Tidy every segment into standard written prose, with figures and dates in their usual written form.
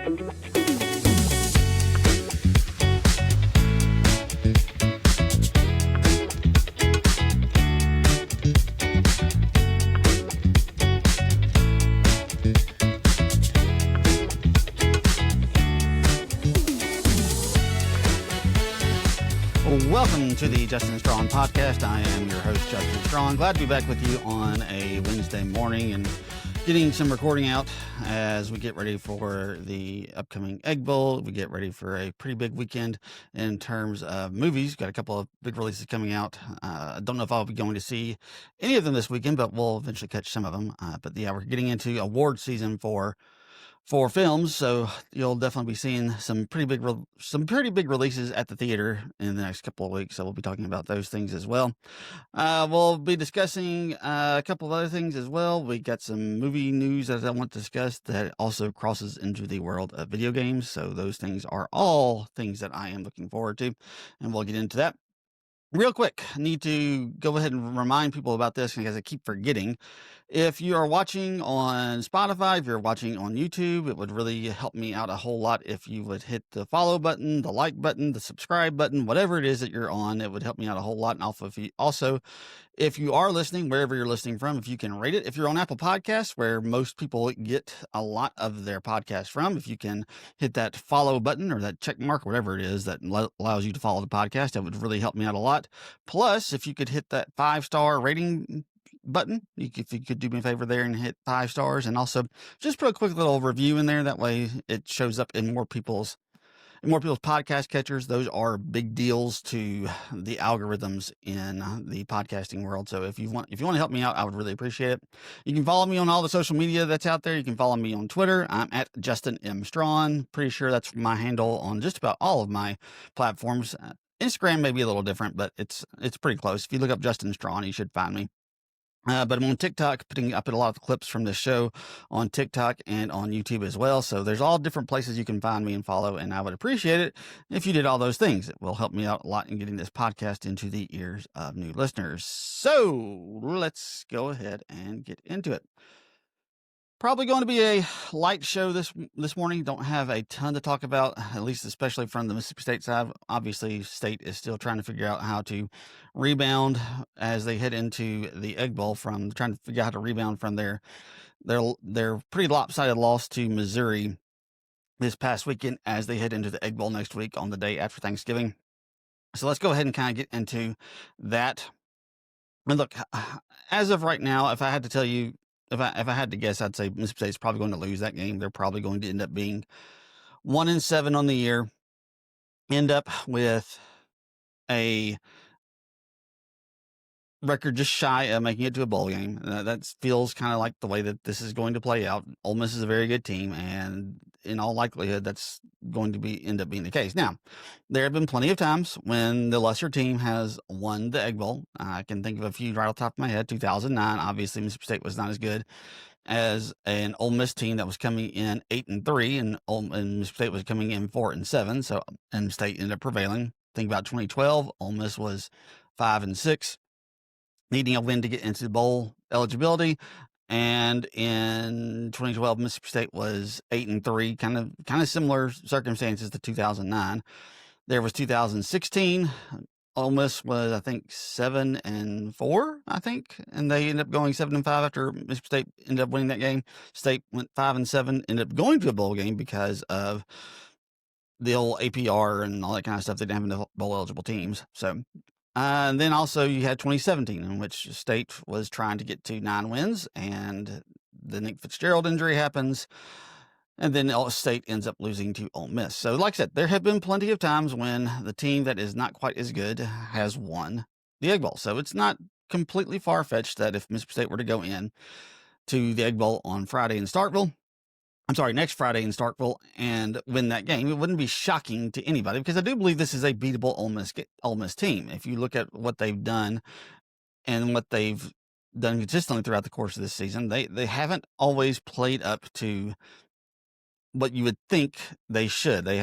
Welcome to the Justin Strawn Podcast. I am your host, Justin Strawn. Glad to be back with you on a Wednesday morning and getting some recording out as we get ready for the upcoming Egg Bowl. We get ready for a pretty big weekend in terms of movies. Got a couple of big releases coming out. I don't know if I'll be going to see any of them this weekend, but we'll eventually catch some of them. But yeah, we're getting into award season for films, so you'll definitely be seeing some pretty big releases at the theater in the next couple of weeks. So we'll be talking about those things as well. We'll be discussing a couple of other things as well. We got some movie news that I want to discuss that also crosses into the world of video games. So those things are all things that I am looking forward to, and we'll get into that. Real quick, I need to go ahead and remind people about this because I keep forgetting. If you are watching on Spotify, if you're watching on YouTube, it would really help me out a whole lot if you would hit the follow button, the like button, the subscribe button, whatever it is that you're on. It would help me out a whole lot. And also, if you are listening, wherever you're listening from, if you can rate it. If you're on Apple Podcasts, where most people get a lot of their podcasts from, if you can hit that follow button or that check mark, whatever it is that allows you to follow the podcast, that would really help me out a lot. Plus, if you could hit that 5-star rating button, if you could do me a favor there and hit 5 stars, and also just put a quick little review in there. That way it shows up in more people's podcast catchers. Those are big deals to the algorithms in the podcasting world. So if you want to help me out, I would really appreciate it. You can follow me on all the social media that's out there. You can follow me on Twitter. I'm at Justin M. Strawn. Pretty sure that's my handle on just about all of my platforms. Instagram may be a little different, but it's pretty close. If you look up Justin Strawn, you should find me. But I'm on TikTok, putting up a lot of clips from this show on TikTok and on YouTube as well. So there's all different places you can find me and follow, and I would appreciate it if you did all those things. It will help me out a lot in getting this podcast into the ears of new listeners. So let's go ahead and get into it. Probably going to be a light show this morning. Don't have a ton to talk about, at least especially from the Mississippi State side. Obviously, State is still trying to figure out how to rebound as they head into the Egg Bowl, from trying to figure out how to rebound from their pretty lopsided loss to Missouri this past weekend as they head into the Egg Bowl next week on the day after Thanksgiving. So let's go ahead and kind of get into that. And look, as of right now, if I had to tell you, if I had to guess, I'd say Mississippi State's probably going to lose that game. They're probably going to end up being 1-7 on the year, end up with a record just shy of making it to a bowl game. That feels kind of like the way that this is going to play out. Ole Miss is a very good team, and in all likelihood, that's going to end up being the case. Now, there have been plenty of times when the lesser team has won the Egg Bowl. I can think of a few right off the top of my head. 2009, obviously, Mississippi State was not as good as an Ole Miss team that was coming in 8-3, and Mississippi State was coming in 4-7. So, and State ended up prevailing. Think about 2012. Ole Miss was 5-6. Needing a win to get into the bowl eligibility. And in 2012, Mississippi State was 8-3, kind of similar circumstances to 2009. There was 2016. Ole Miss was, I think, 7-4, and they ended up going 7-5 after Mississippi State ended up winning that game. State went 5-7, ended up going to a bowl game because of the old APR and all that kind of stuff. They didn't have enough bowl eligible teams. So, and then also you had 2017, in which State was trying to get to 9 wins, and the Nick Fitzgerald injury happens, and then State ends up losing to Ole Miss. So, like I said, there have been plenty of times when the team that is not quite as good has won the Egg Bowl. So it's not completely far-fetched that if Mississippi State were to go in to the Egg Bowl on next Friday in Starkville and win that game, it wouldn't be shocking to anybody, because I do believe this is a beatable Ole Miss team. If you look at what they've done and what they've done consistently throughout the course of this season, they haven't always played up to what you would think they should. They've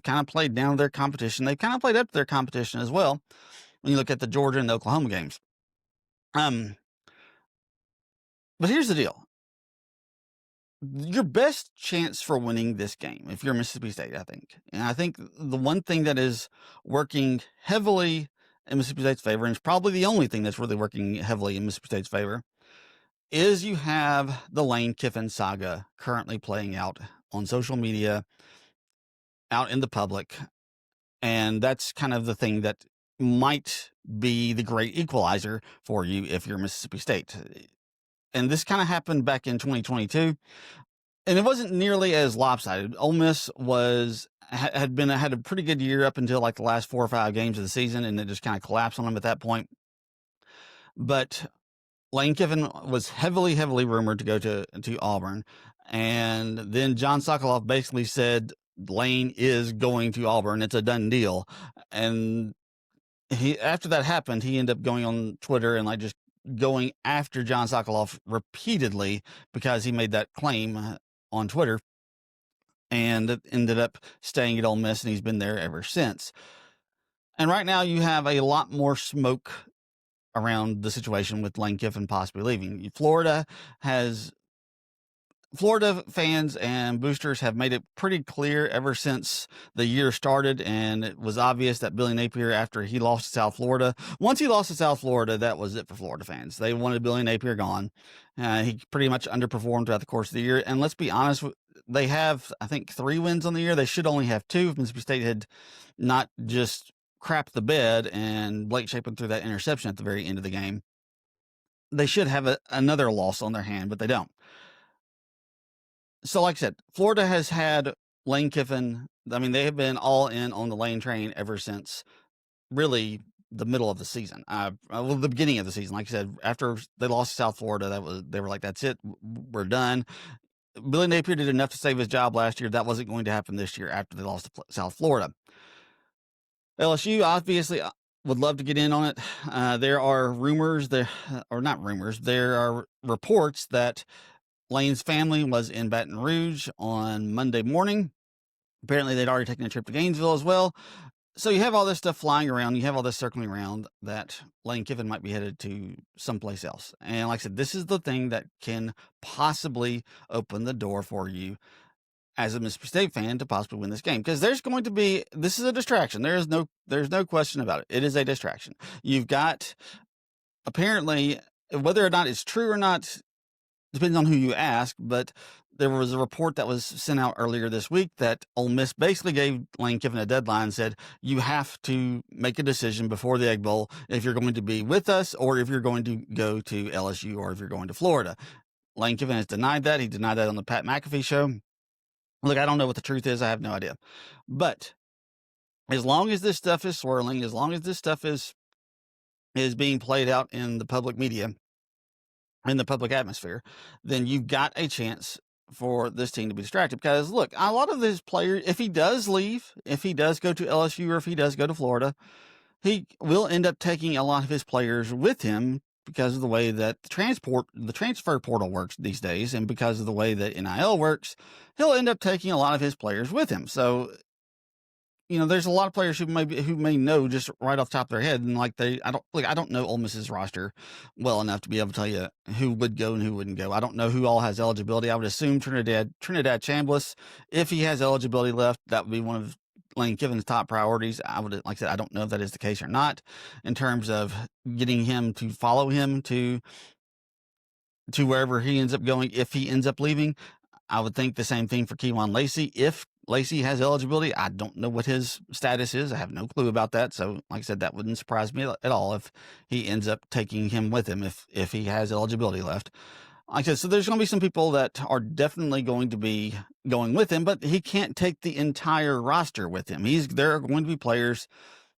kind of played down their competition. They've kind of played up to their competition as well when you look at the Georgia and the Oklahoma games. But here's the deal. your best chance for winning this game, if you're Mississippi State, I think. And I think the one thing that is working heavily in Mississippi State's favor, and it's probably the only thing that's really working heavily in Mississippi State's favor, is you have the Lane Kiffin saga currently playing out on social media, out in the public. And that's kind of the thing that might be the great equalizer for you if you're Mississippi State. And this kind of happened back in 2022. And it wasn't nearly as lopsided. Ole Miss had a pretty good year up until like the last 4 or 5 games of the season, and it just kind of collapsed on them at that point. But Lane Kiffin was heavily rumored to go to Auburn, and then John Sokoloff basically said Lane is going to Auburn. It's a done deal. And after that happened, he ended up going on Twitter and like just going after John Sokoloff repeatedly because he made that claim on Twitter, and it ended up staying at Ole Miss, and he's been there ever since. And right now you have a lot more smoke around the situation with Lane Kiffin possibly leaving. Florida fans and boosters have made it pretty clear ever since the year started, and it was obvious that Billy Napier, after he lost to South Florida, once he lost to South Florida, that was it for Florida fans. They wanted Billy Napier gone. He pretty much underperformed throughout the course of the year, and let's be honest, they have, I think, 3 wins on the year. They should only have 2 if Mississippi State had not just crapped the bed and Blake Shapen threw that interception at the very end of the game. They should have another loss on their hand, but they don't. So like I said, Florida has had Lane Kiffin. I mean, they have been all in on the Lane train ever since really the middle of the season. The beginning of the season. Like I said, after they lost to South Florida, they were like, that's it. We're done. Billy Napier did enough to save his job last year. That wasn't going to happen this year after they lost to South Florida. LSU obviously would love to get in on it. There are rumors there, or not rumors. There are reports that Lane's family was in Baton Rouge on Monday morning. Apparently, they'd already taken a trip to Gainesville as well. So you have all this stuff flying around. You have all this circling around that Lane Kiffin might be headed to someplace else. And like I said, this is the thing that can possibly open the door for you as a Mississippi State fan to possibly win this game. Because this is a distraction. There's no question about it. It is a distraction. You've got, apparently, whether or not it's true or not, depends on who you ask, but there was a report that was sent out earlier this week that Ole Miss basically gave Lane Kiffin a deadline and said, you have to make a decision before the Egg Bowl if you're going to be with us or if you're going to go to LSU or if you're going to Florida. Lane Kiffin has denied that. He denied that on the Pat McAfee show. Look, I don't know what the truth is. I have no idea. But as long as this stuff is swirling, as long as this stuff is being played out in the public media, in the public atmosphere, then you've got a chance for this team to be distracted. Because look, a lot of these players, if he does leave, if he does go to LSU or if he does go to Florida, he will end up taking a lot of his players with him because of the way that the transfer portal works these days, and because of the way that NIL works, he'll end up taking a lot of his players with him. So, there's a lot of players who may know just right off the top of their head, and I don't know Ole Miss's roster well enough to be able to tell you who would go and who wouldn't go. I don't know who all has eligibility. I would assume Trinidad Chambliss, if he has eligibility left, that would be one of Lane Kiffin's top priorities. Like I said, I don't know if that is the case or not in terms of getting him to follow him to wherever he ends up going. If he ends up leaving, I would think the same thing for Kewan Lacey. If Lacey has eligibility, I don't know what his status is. I have no clue about that. So, like I said, that wouldn't surprise me at all if he ends up taking him with him if he has eligibility left. Like I said, so there's going to be some people that are definitely going to be going with him, but he can't take the entire roster with him. There are going to be players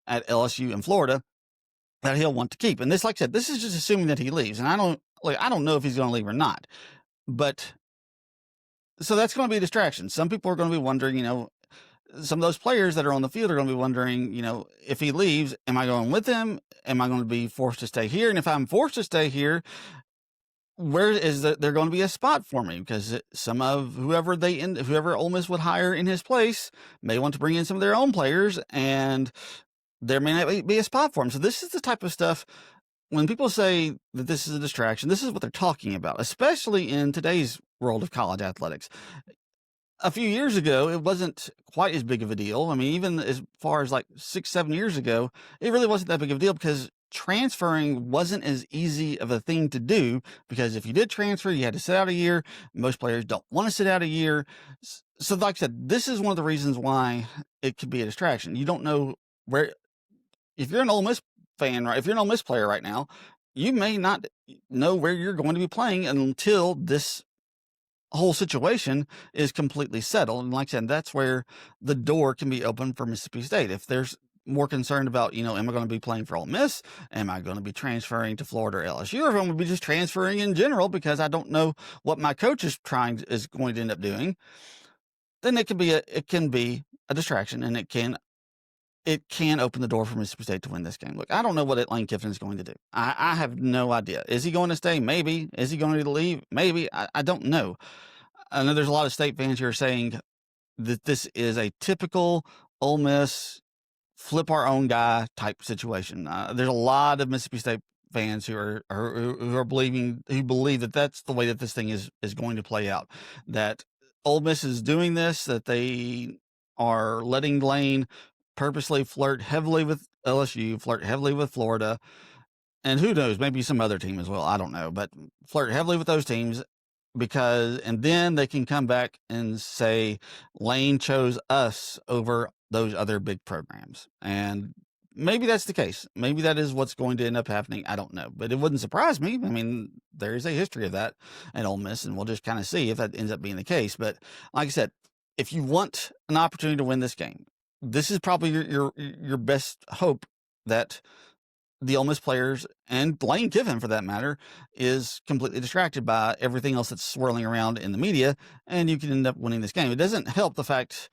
at LSU and Florida that he'll want to keep. And this, like I said, this is just assuming that he leaves. And I don't know if he's going to leave or not. But so that's going to be a distraction. Some people are going to be wondering, some of those players that are on the field are going to be wondering, if he leaves, am I going with him? Am I going to be forced to stay here? And if I'm forced to stay here, where is there going to be a spot for me? Because some of whoever Ole Miss would hire in his place may want to bring in some of their own players, and there may not be a spot for him. So this is the type of stuff. When people say that this is a distraction, this is what they're talking about, especially in today's world of college athletics. A few years ago, it wasn't quite as big of a deal. I mean, even as far as like 6, 7 years ago, it really wasn't that big of a deal because transferring wasn't as easy of a thing to do, because if you did transfer, you had to sit out a year. Most players don't want to sit out a year. So like I said, this is one of the reasons why it could be a distraction. You don't know where, if you're an Ole Miss fan, right? If you're an Ole Miss player right now, you may not know where you're going to be playing until this whole situation is completely settled. And like I said, that's where the door can be open for Mississippi State. If there's more concerned about, am I going to be playing for Ole Miss? Am I going to be transferring to Florida or LSU? Or if I'm going to be just transferring in general because I don't know what my coach is going to end up doing, then it can be a distraction, and it can open the door for Mississippi State to win this game. Look, I don't know what Lane Kiffin is going to do. I have no idea. Is he going to stay? Maybe. Is he going to leave? Maybe. I don't know. I know there's a lot of State fans who are saying that this is a typical Ole Miss flip our own guy type situation. There's a lot of Mississippi State fans who believe that that's the way that this thing is going to play out. That Ole Miss is doing this, that they are letting Lane purposely flirt heavily with LSU, flirt heavily with Florida, and who knows, maybe some other team as well. I don't know, but flirt heavily with those teams and then they can come back and say Lane chose us over those other big programs. And maybe that's the case. Maybe that is what's going to end up happening. I don't know, but it wouldn't surprise me. I mean, there is a history of that at Ole Miss, and we'll just kind of see if that ends up being the case. But like I said, if you want an opportunity to win this game, this is probably your best hope that the Ole Miss players, and Lane Kiffin for that matter, is completely distracted by everything else that's swirling around in the media, and you can end up winning this game. It doesn't help the fact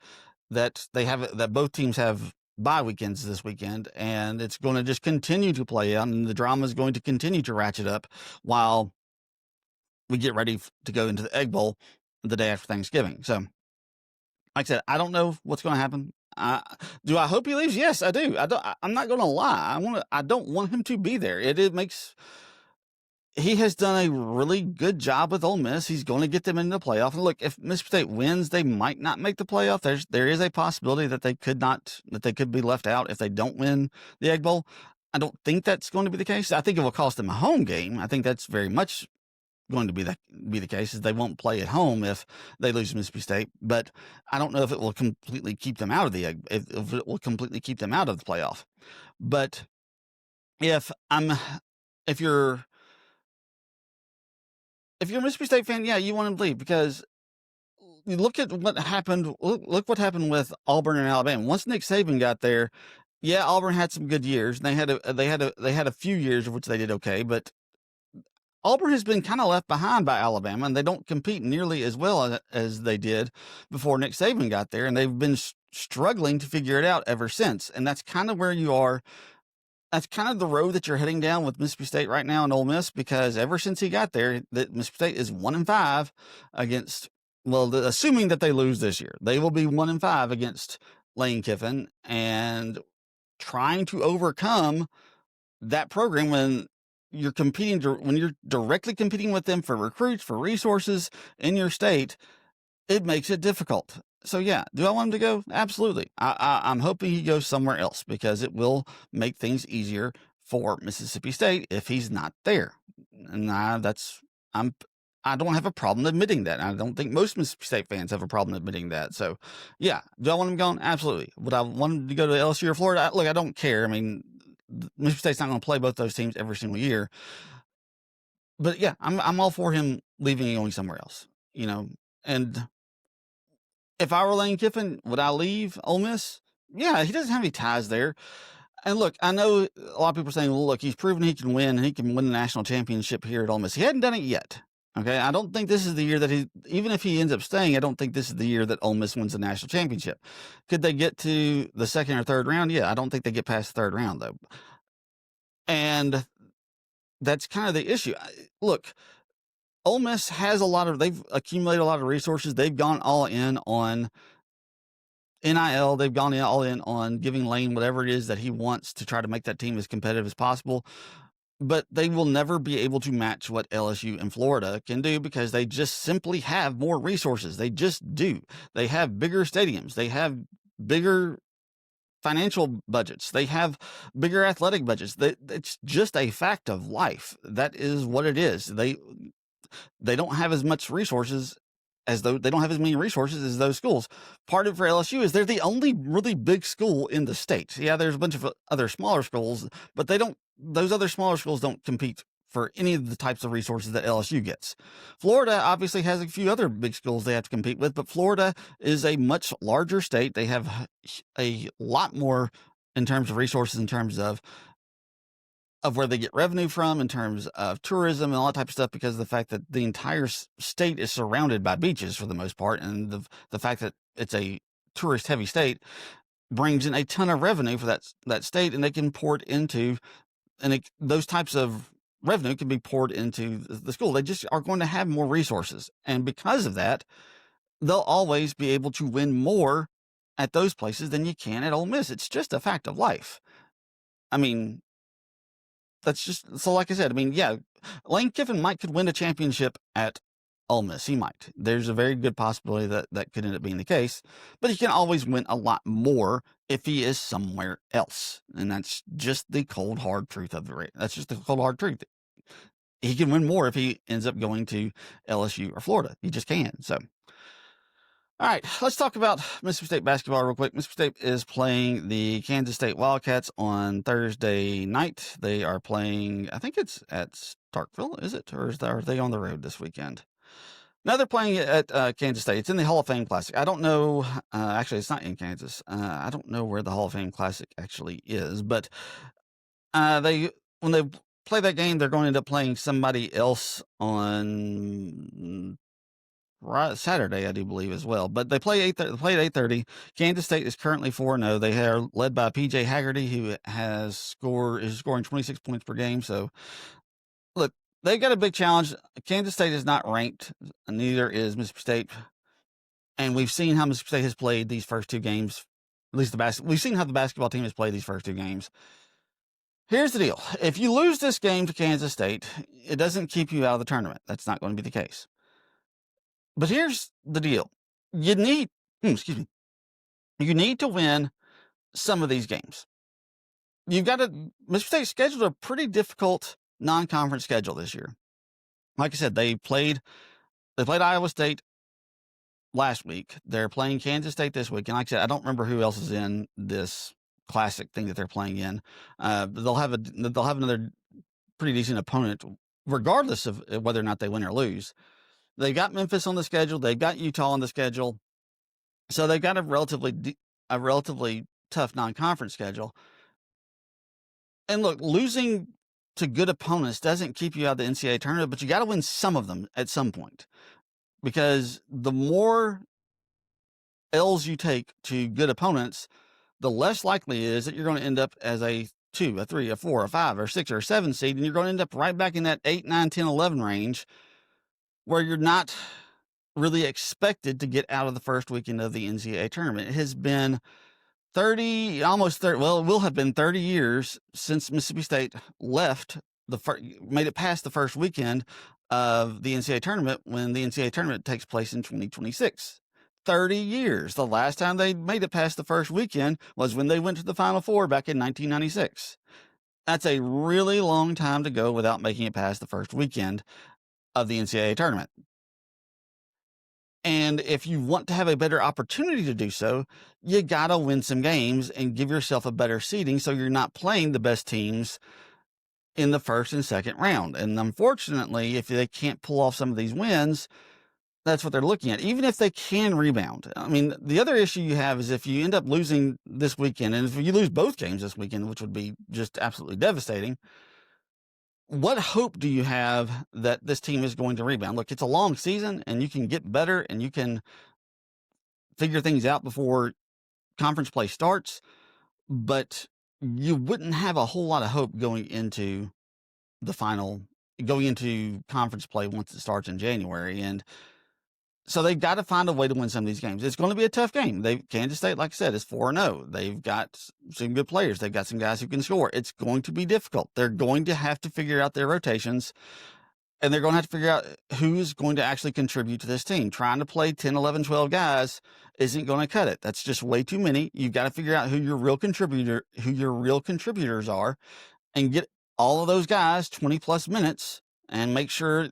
that that both teams have bye weekends this weekend, and it's going to just continue to play out, and the drama is going to continue to ratchet up while we get ready to go into the Egg Bowl the day after Thanksgiving. So, like I said, I don't know what's going to happen. Do I hope he leaves? Yes, I do. I'm not going to lie. I don't want him to be there. He has done a really good job with Ole Miss. He's going to get them into the playoff. And look, if Mississippi State wins, they might not make the playoff. There is a possibility that they could be left out if they don't win the Egg Bowl. I don't think that's going to be the case. I think it will cost them a home game. I think that's very much going to be the case, is they won't play at home if they lose Mississippi State. But I don't know if it will completely keep them out of if it will completely keep them out of the playoff. But if you're a Mississippi State fan, yeah, you want them to leave, because you look at what happened. Look what happened with Auburn and Alabama. Once Nick Saban got there, yeah, Auburn had some good years. They had a few years of which they did okay, but Auburn has been kind of left behind by Alabama, and they don't compete nearly as well as they did before Nick Saban got there, and they've been struggling to figure it out ever since. And that's kind of where you are. That's kind of the road that you're heading down with Mississippi State right now and Ole Miss, because ever since he got there, Mississippi State is 1-5 against, assuming that they lose this year, they will be 1-5 against Lane Kiffin, and trying to overcome that program when you're directly competing with them for recruits, for resources in your state, it makes it difficult. So yeah, do I want him to go? Absolutely. I'm hoping he goes somewhere else, because it will make things easier for Mississippi State if he's not there. And I don't have a problem admitting that. I don't think most Mississippi State fans have a problem admitting that. So yeah, do I want him gone? Absolutely. Would I want him to go to LSU or Florida? Look, I don't care. I mean, Mississippi State's not going to play both those teams every single year. But yeah, I'm all for him leaving and going somewhere else, and if I were Lane Kiffin, would I leave Ole Miss? Yeah, he doesn't have any ties there. And look, I know a lot of people are saying, well, look, he's proven he can win, and he can win the national championship here at Ole Miss. He hadn't done it yet. Okay, I don't think this is the year that even if he ends up staying, I don't think this is the year that Ole Miss wins the national championship. Could they get to the second or third round? Yeah, I don't think they get past the third round, though. And that's kind of the issue. Look, Ole Miss has they've accumulated a lot of resources. They've gone all in on NIL. They've gone all in on giving Lane whatever it is that he wants to try to make that team as competitive as possible. but they will never be able to match what LSU and Florida can do because they just simply have more resources. They just do. They have bigger stadiums. They have bigger financial budgets. They have bigger athletic budgets. It's just a fact of life. That is what it is. They don't have as much resources as though they don't have as many resources as those schools. Part of it for LSU is they're the only really big school in the state. Yeah, there's a bunch of other smaller schools, but those other smaller schools don't compete for any of the types of resources that LSU gets. Florida obviously has a few other big schools they have to compete with, but Florida is a much larger state. They have a lot more in terms of resources, in terms of where they get revenue from, in terms of tourism and all that type of stuff, because of the fact that the entire state is surrounded by beaches for the most part. And the fact that it's a tourist heavy state brings in a ton of revenue for that state, and they can pour it into, those types of revenue can be poured into the school. They just are going to have more resources. And because of that, they'll always be able to win more at those places than you can at Ole Miss. It's just a fact of life. I mean, that's just, so like I said, I mean, yeah, Lane Kiffin could win a championship at Ole Miss. He might. There's a very good possibility that could end up being the case, but he can always win a lot more if he is somewhere else. And that's just the cold, hard truth of the race. That's just the cold, hard truth. He can win more if he ends up going to LSU or Florida. He just can. So, all right, let's talk about Mississippi State basketball real quick. Mississippi State is playing the Kansas State Wildcats on Thursday night. They are playing, I think it's at Starkville, is it? Or are they on the road this weekend? No, they're playing at Kansas State. It's in the Hall of Fame Classic. I don't know. Actually, it's not in Kansas. I don't know where the Hall of Fame Classic actually is. But when they play that game, they're going to end up playing somebody else on Saturday, I do believe, as well. But they play at 8:30. Kansas State is currently 4-0. They are led by PJ Haggerty, who is scoring 26 points per game. So, look, they've got a big challenge. Kansas State is not ranked, neither is Mississippi State. And we've seen how Mississippi State has played these first two games. At least we've seen how the basketball team has played these first two games. Here's the deal. If you lose this game to Kansas State, it doesn't keep you out of the tournament. That's not going to be the case. But here's the deal. You need to win some of these games. Mississippi State scheduled a pretty difficult non-conference schedule this year. Like I said, they played Iowa State last week. They're playing Kansas State this week. And like I said, I don't remember who else is in this classic thing that they're playing in. But they'll have another pretty decent opponent, regardless of whether or not they win or lose. They got Memphis on the schedule. They've got Utah on the schedule. So they've got a relatively tough non-conference schedule. And look, losing to good opponents doesn't keep you out of the NCAA tournament, but you got to win some of them at some point. Because the more L's you take to good opponents, the less likely it is that you're going to end up as a 2, a 3, a 4, a 5, or 6, or 7 seed, and you're going to end up right back in that 8, 9, 10, 11 range, where you're not really expected to get out of the first weekend of the NCAA tournament. It has been it will have been 30 years since Mississippi State made it past the first weekend of the NCAA tournament, when the NCAA tournament takes place in 2026. 30 years. The last time they made it past the first weekend was when they went to the Final Four back in 1996. That's a really long time to go without making it past the first weekend of the NCAA tournament. And if you want to have a better opportunity to do so, you got to win some games and give yourself a better seeding so you're not playing the best teams in the first and second round. And unfortunately, if they can't pull off some of these wins, that's what they're looking at, even if they can rebound. I mean, the other issue you have is if you end up losing this weekend, and if you lose both games this weekend, which would be just absolutely devastating, what hope do you have that this team is going to rebound? Look, it's a long season, and you can get better, and you can figure things out before conference play starts, but you wouldn't have a whole lot of hope going into conference play once it starts in January. And So they've got to find a way to win some of these games. It's going to be a tough game. Kansas State, like I said, is 4-0. They've got some good players. They've got some guys who can score. It's going to be difficult. They're going to have to figure out their rotations, and they're going to have to figure out who's going to actually contribute to this team. Trying to play 10, 11, 12 guys isn't going to cut it. That's just way too many. You've got to figure out who your real contributors are, and get all of those guys 20 plus minutes, and make sure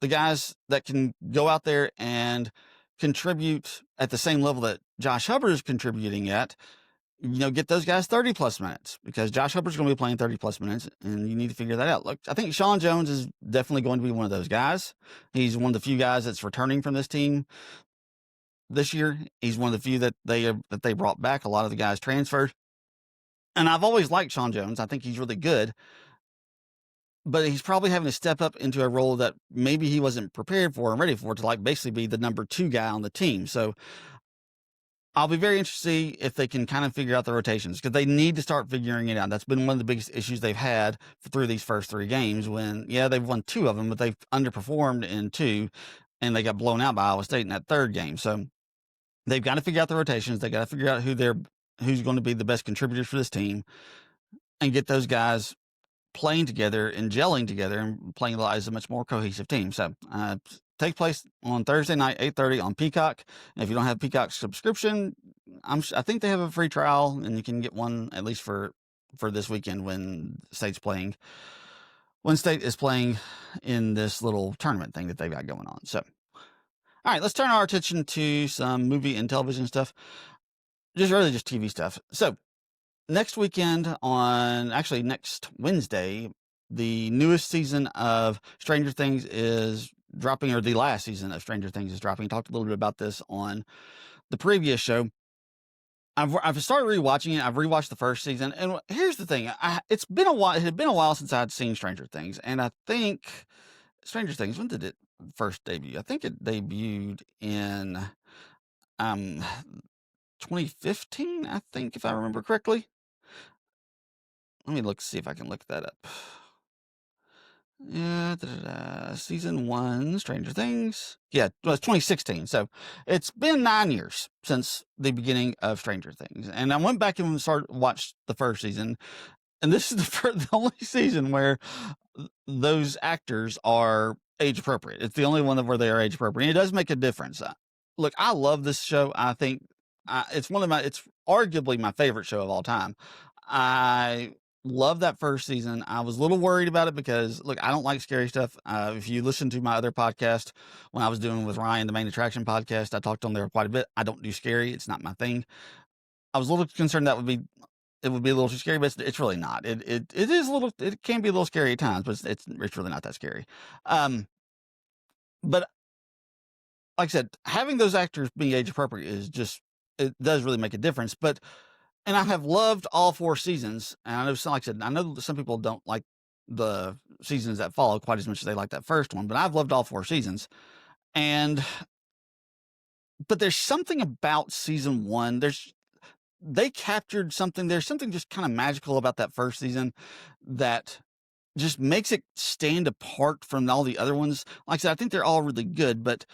the guys that can go out there and contribute at the same level that Josh Hubbard is contributing at, get those guys 30 plus minutes, because Josh Hubbard's going to be playing 30 plus minutes, and you need to figure that out. Look, I think Sean Jones is definitely going to be one of those guys. He's one of the few guys that's returning from this team this year. He's one of the few that they brought back. A lot of the guys transferred. And I've always liked Sean Jones. I think he's really good. But he's probably having to step up into a role that maybe he wasn't prepared for and ready for, to basically be the number 2 guy on the team. So I'll be very interested to see if they can kind of figure out the rotations, because they need to start figuring it out. That's been one of the biggest issues they've had through these first 3 games, when, they've won 2 of them, but they've underperformed in 2, and they got blown out by Iowa State in that 3rd game. So they've got to figure out the rotations. They got to figure out who's going to be the best contributors for this team, and get those guys playing together and gelling together and playing as a much more cohesive team. So take place on Thursday night, 8:30 on Peacock. And if you don't have Peacock subscription, I think they have a free trial, and you can get one at least for this weekend when State is playing in this little tournament thing that they've got going on. So, all right, let's turn our attention to some movie and television stuff. Just TV stuff. So, next Wednesday, the newest season of Stranger Things is dropping, or the last season of Stranger Things is dropping. I talked a little bit about this on the previous show. I've started rewatching it. I've rewatched the first season, and here's the thing: it's been a while. It had been a while since I'd seen Stranger Things, and I think Stranger Things. When did it first debut? I think it debuted in 2015. I think, if I remember correctly. Let me see if I can look that up. Season 1, Stranger Things. Yeah, it was 2016. So it's been 9 years since the beginning of Stranger Things. And I went back and watched the first season. And this is the only season where those actors are age appropriate. It's the only one where they are age appropriate. And it does make a difference. Look, I love this show. I think it's arguably my favorite show of all time. I love that first season. I was a little worried about it because, look, I don't like scary stuff. If you listen to my other podcast, when I was doing with Ryan, the Main Attraction podcast, I talked on there quite a bit. I don't do scary. It's not my thing. I was a little concerned it would be a little too scary, but it's really not. It is a little, it can be a little scary at times, but it's really not that scary. But like I said, having those actors be age appropriate it does really make a difference. And I have loved all 4 seasons. And I know, like I said, I know some people don't like the seasons that follow quite as much as they like that first one, but I've loved all 4 seasons. But there's something about season 1. They captured something. There's something just kind of magical about that first season that just makes it stand apart from all the other ones. Like I said, I think they're all really good, but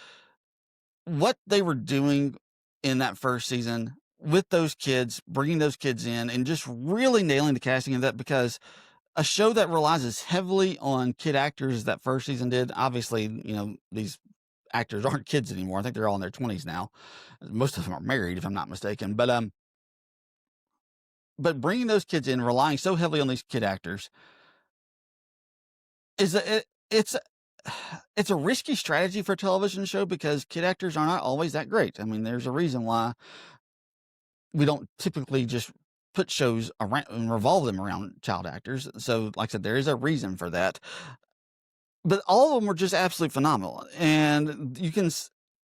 what they were doing in that first season with those kids, bringing those kids in and just really nailing the casting of that, because a show that relies as heavily on kid actors as that first season did, obviously, these actors aren't kids anymore. I think they're all in their 20s now. Most of them are married, if I'm not mistaken. But bringing those kids in, relying so heavily on these kid actors, it's a risky strategy for a television show, because kid actors are not always that great. I mean, there's a reason why we don't typically just put shows around and revolve them around child actors. So, like I said, there is a reason for that. But all of them were just absolutely phenomenal. And you can,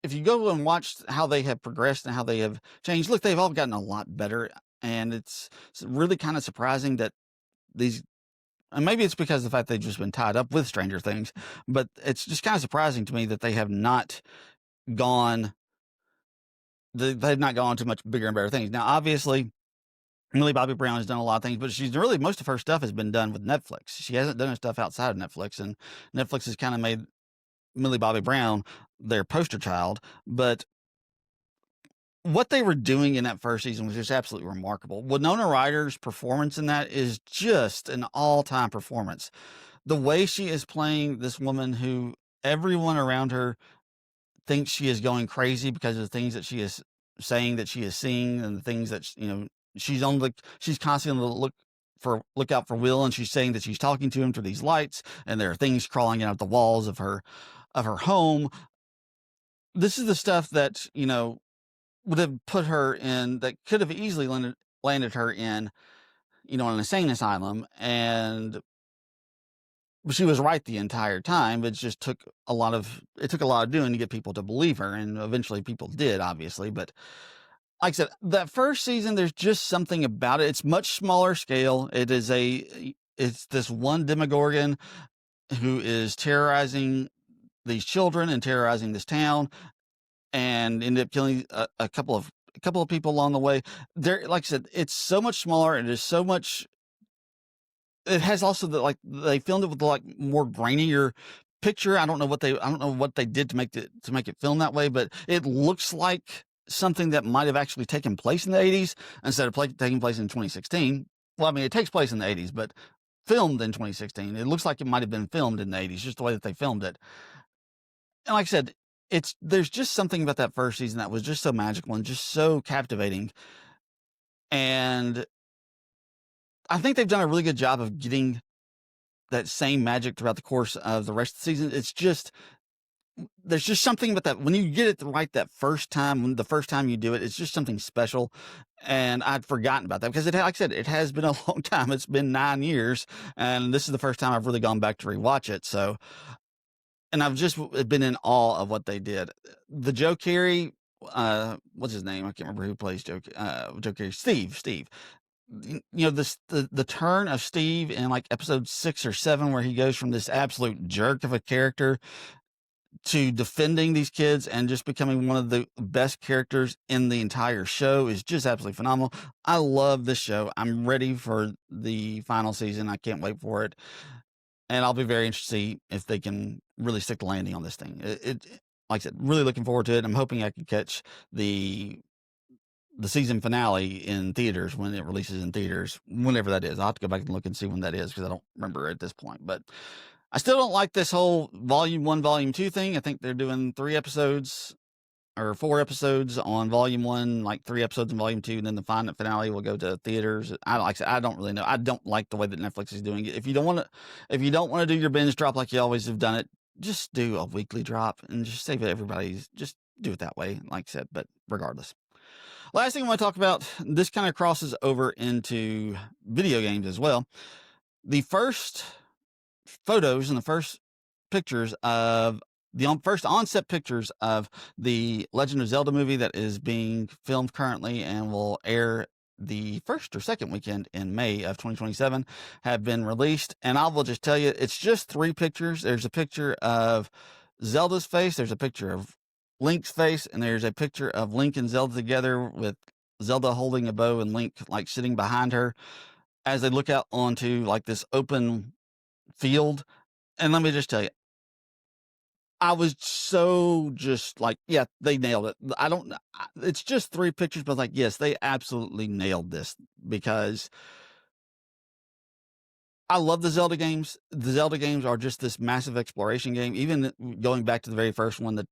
if you go and watch how they have progressed and how they have changed, look, they've all gotten a lot better. And it's really kind of surprising that and maybe it's because of the fact they've just been tied up with Stranger Things, but it's just kind of surprising to me that they have not gone they've not gone to much bigger and better things. Now, obviously, Millie Bobby Brown has done a lot of things, but most of her stuff has been done with Netflix. She hasn't done her stuff outside of Netflix, and Netflix has kind of made Millie Bobby Brown their poster child. But what they were doing in that first season was just absolutely remarkable. Winona Ryder's performance in that is just an all-time performance. The way she is playing this woman who everyone around her thinks she is going crazy because of the things that she is saying, that she is seeing, and the things that, she's constantly on the lookout for Will, and she's saying that she's talking to him through these lights, and there are things crawling out of the walls of her home. This is the stuff that, would have put her in, that could have easily landed her in, an insane asylum. And she was right the entire time. It just took a lot of doing to get people to believe her. And eventually people did, obviously. But like I said, that first season, there's just something about it. It's much smaller scale. It's this one Demogorgon who is terrorizing these children and terrorizing this town, and ended up killing a couple of people along the way. There, like I said, it's so much smaller, and there's so much. It has also they filmed it with more grainier picture. I don't know what they did to make it film that way, but it looks like something that might have actually taken place in the 80s instead of taking place in 2016. Well, I mean, it takes place in the 80s, but filmed in 2016. It looks like it might have been filmed in the 80s, just the way that they filmed it. And like I said, there's just something about that first season that was just so magical and just so captivating. And I think they've done a really good job of getting that same magic throughout the course of the rest of the season. It's just, there's just something about that. When you get it right that first time, the first time you do it, it's just something special. And I'd forgotten about that because like I said, it has been a long time. It's been 9 years, and this is the first time I've really gone back to rewatch it. So, and I've just been in awe of what they did. The Joe Carey, what's his name? I can't remember who plays Joe Carey. Steve. The turn of Steve in like episode 6 or 7, where he goes from this absolute jerk of a character to defending these kids and just becoming one of the best characters in the entire show, is just absolutely phenomenal. I love this show. I'm ready for the final season. I can't wait for it. And I'll be very interested to see if they can really stick the landing on this thing. Like I said, really looking forward to it. I'm hoping I can catch the season finale in theaters when it releases in theaters, whenever that is. I'll have to go back and look and see when that is, because I don't remember at this point. But I still don't like this whole volume 1, volume 2 thing. I think they're doing 3 episodes or 4 episodes on volume 1, like 3 episodes in volume 2, and then the final finale will go to theaters. I don't really know. I don't like the way that Netflix is doing it. If you don't want to do your binge drop like you always have done it, just do a weekly drop and just save it. Everybody's just do it that way, like I said. But regardless, last thing I want to talk about, this kind of crosses over into video games as well. The first photos and the first pictures of first on-set pictures of the Legend of Zelda movie that is being filmed currently and will air the first or second weekend in May of 2027 have been released. And I will just tell you, it's just 3 pictures. There's a picture of Zelda's face, there's a picture of Link's face, and there's a picture of Link and Zelda together with Zelda holding a bow and Link like sitting behind her as they look out onto like this open field. And let me just tell you, I was so just like, yeah, they nailed it. It's just 3 pictures, but like, yes, they absolutely nailed this, because I love the Zelda games. The Zelda games are just this massive exploration game. Even going back to the very first one that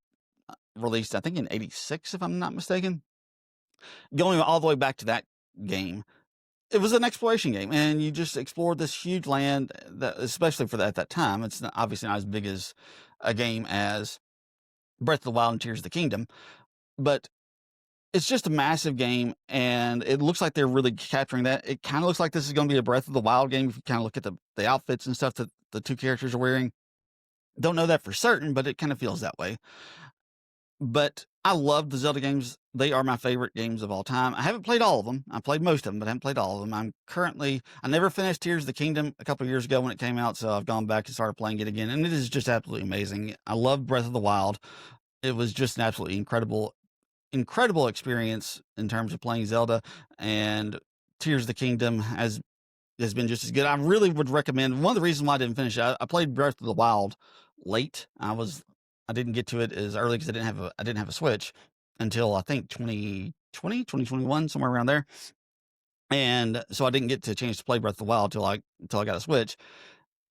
released, I think in 86, if I'm not mistaken, going all the way back to that game, it was an exploration game, and you just explored this huge land that, especially for at that time, it's obviously not as big as a game as Breath of the Wild and Tears of the Kingdom, but it's just a massive game, and it looks like they're really capturing that. It kind of looks like this is going to be a Breath of the Wild game if you kind of look at the outfits and stuff that the 2 characters are wearing. Don't know that for certain, but it kind of feels that way. But I love the Zelda games. They are my favorite games of all time. I haven't played all of them. I played most of them, but I haven't played all of them. I never finished Tears of the Kingdom a couple of years ago when it came out, so I've gone back and started playing it again, and it is just absolutely amazing. I love Breath of the Wild. It was just an absolutely incredible experience in terms of playing Zelda, and Tears of the Kingdom has been just as good. I really would recommend, one of the reasons why I didn't finish it, I played Breath of the Wild late. I was I didn't get to it as early because I didn't have a Switch until I think 2020, 2021, somewhere around there. And so I didn't get to a chance to play Breath of the Wild until I got a Switch.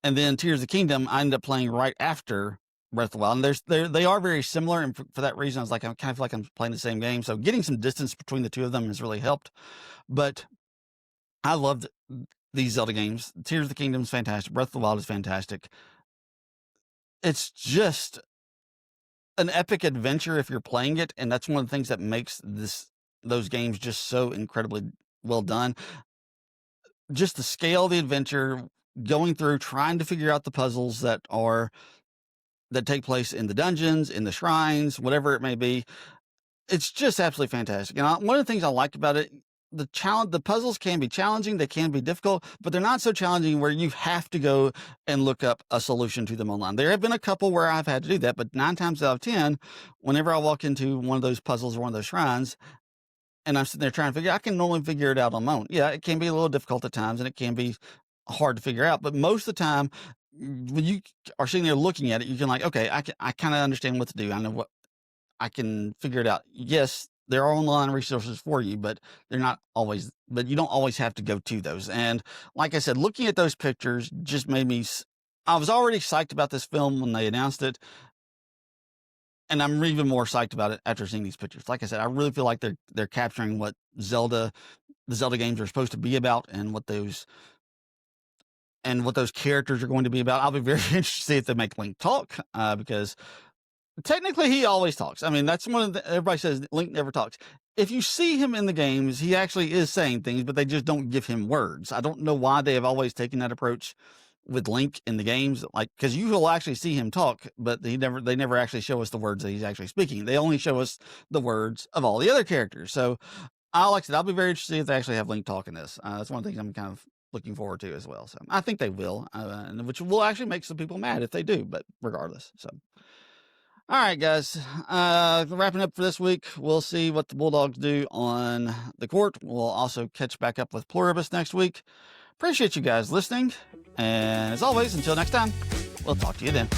And then Tears of the Kingdom, I ended up playing right after Breath of the Wild. And they are very similar. And for that reason, I was like, I kind of feel like I'm playing the same game. So getting some distance between the two of them has really helped. But I loved these Zelda games. Tears of the Kingdom is fantastic. Breath of the Wild is fantastic. It's just an epic adventure if you're playing it. And that's one of the things that makes those games just so incredibly well done. Just the scale of the adventure, going through, trying to figure out the puzzles that take place in the dungeons, in the shrines, whatever it may be. It's just absolutely fantastic. And one of the things I like about it, the puzzles can be challenging, they can be difficult, but they're not so challenging where you have to go and look up a solution to them online. There have been a couple where I've had to do that, but 9 times out of 10, whenever I walk into one of those puzzles or one of those shrines, and I'm sitting there trying to I can normally figure it out on my own. Yeah, it can be a little difficult at times, and it can be hard to figure out, but most of the time, when you are sitting there looking at it, you can okay, I kind of understand what to do. I know what I can figure it out. Yes, there are online resources for you, but you don't always have to go to those. And like I said, looking at those pictures just made I was already psyched about this film when they announced it. And I'm even more psyched about it after seeing these pictures. Like I said, I really feel like they're capturing what the Zelda games are supposed to be about, and what those characters are going to be about. I'll be very interested to see if they make Link talk, because technically he always talks. I mean, that's everybody says Link never talks. If you see him in the games, he actually is saying things, but they just don't give him words. I don't know why they have always taken that approach with Link in the games, because you will actually see him talk, but they never actually show us the words that he's actually speaking. They only show us the words of all the other characters. So like I said, I'll be very interested if they actually have Link talk in this. That's one of the things I'm kind of looking forward to as well. So I think they will, which will actually make some people mad if they do, but regardless. So, all right, guys, wrapping up for this week. We'll see what the Bulldogs do on the court. We'll also catch back up with Pluribus next week. Appreciate you guys listening. And as always, until next time, we'll talk to you then.